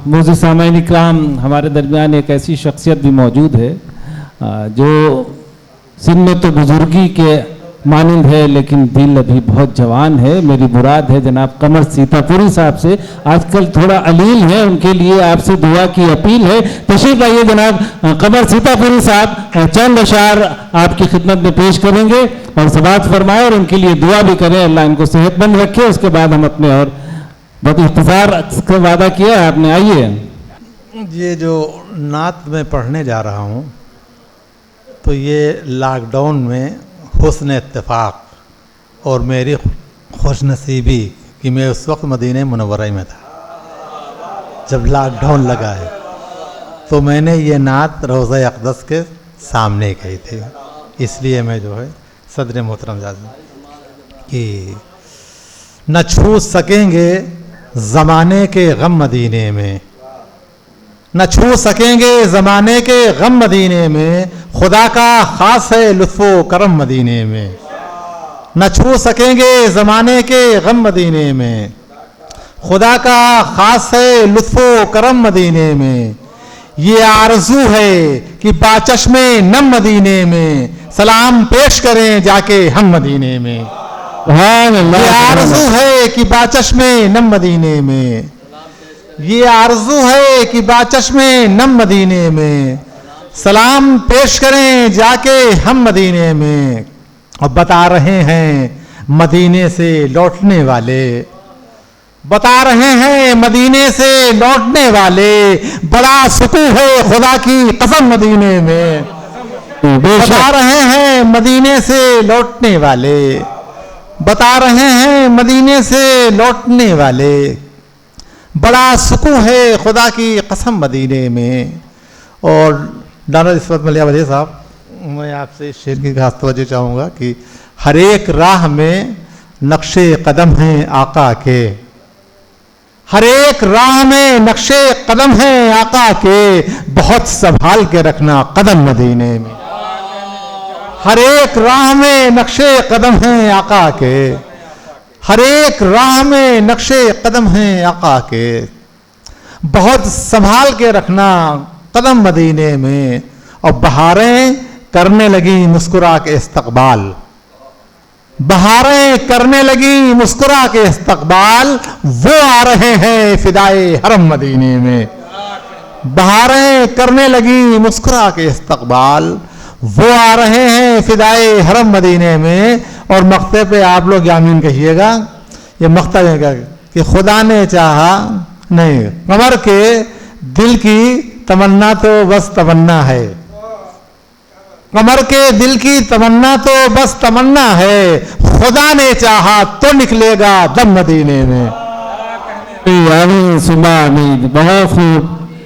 موزی سامعین اکرام، ہمارے درمیان ایک ایسی شخصیت بھی موجود ہے جو سن میں تو بزرگی کے مانند ہے لیکن دل ابھی بہت جوان ہے. میری مراد ہے جناب قمر سیتا پوری صاحب سے. آج کل تھوڑا علیل ہے، ان کے لیے آپ سے دعا کی اپیل ہے. تشریف لائیے جناب قمر سیتا پوری صاحب چند اشعار آپ کی خدمت میں پیش کریں گے اور سماعت فرمائے اور ان کے لیے دعا بھی کریں، اللہ ان کو صحت مند رکھے. اس کے بعد ہم اپنے اور بہت اختصار کا وعدہ کیا ہے آپ نے. آئیے. یہ جو نعت میں پڑھنے جا رہا ہوں تو یہ لاک ڈاؤن میں حسن اتفاق اور میری خوش نصیبی کہ میں اس وقت مدینہ منورہ میں تھا جب لاک ڈاؤن لگا ہے، تو میں نے یہ نعت روضہ اقدس کے سامنے کہی تھی. اس لیے میں جو ہے صدر محترم کہ نہ چھو سکیں گے زمانے کے غم مدینے میں، نہ چھو سکیں گے زمانے کے غم مدینے میں، خدا کا خاص ہے لطف و کرم مدینے میں. نہ چھو سکیں گے زمانے کے غم مدینے میں، خدا کا خاص ہے لطف و کرم مدینے میں. یہ آرزو ہے کہ باچشم نم مدینے میں سلام پیش کریں جا کے ہم مدینے میں. یہ آرزو ہے کہ باچشم نم مدینے میں، یہ آرزو ہے کہ باچشم نم مدینے میں سلام پیش کریں جا کے ہم مدینے میں. اور بتا رہے ہیں مدینے سے لوٹنے والے، بتا رہے ہیں مدینے سے لوٹنے والے، بڑا سکون ہے خدا کی قسم مدینے میں. بتا رہے ہیں مدینے سے لوٹنے والے، بتا رہے ہیں مدینے سے لوٹنے والے، بڑا سکون ہے خدا کی قسم مدینے میں. اور ڈاکٹر عصمت ملیح ولی صاحب، میں آپ سے اس شعر کی خاص توجہ چاہوں گا کہ ہر ایک راہ میں نقش قدم ہیں آقا کے، ہر ایک راہ میں نقش قدم ہیں آقا کے، بہت سنبھال کے رکھنا قدم مدینے میں. ہر ایک راہ میں نقش قدم ہیں آقا کے، ہر ایک راہ میں نقش قدم ہیں آقا کے، بہت سنبھال کے رکھنا قدم مدینے میں. اور بہاریں کرنے لگی مسکرا کے استقبال، بہاریں کرنے لگی مسکرا کے استقبال، وہ آ رہے ہیں فدائے حرم مدینے میں. بہاریں کرنے لگی مسکرا کے استقبال، وہ آ رہے ہیں فدائے حرم مدینے میں. اور مقطع پہ آپ لوگ آمین کہیے گا. یہ مقطع ہے کہ خدا نے چاہا نہیں، قمر کے دل کی تمنا تو بس تمنا ہے، قمر کے دل کی تمنا تو بس تمنا ہے، خدا نے چاہا تو نکلے گا دم مدینے میں. آمین ثم آمین. بہت خوب.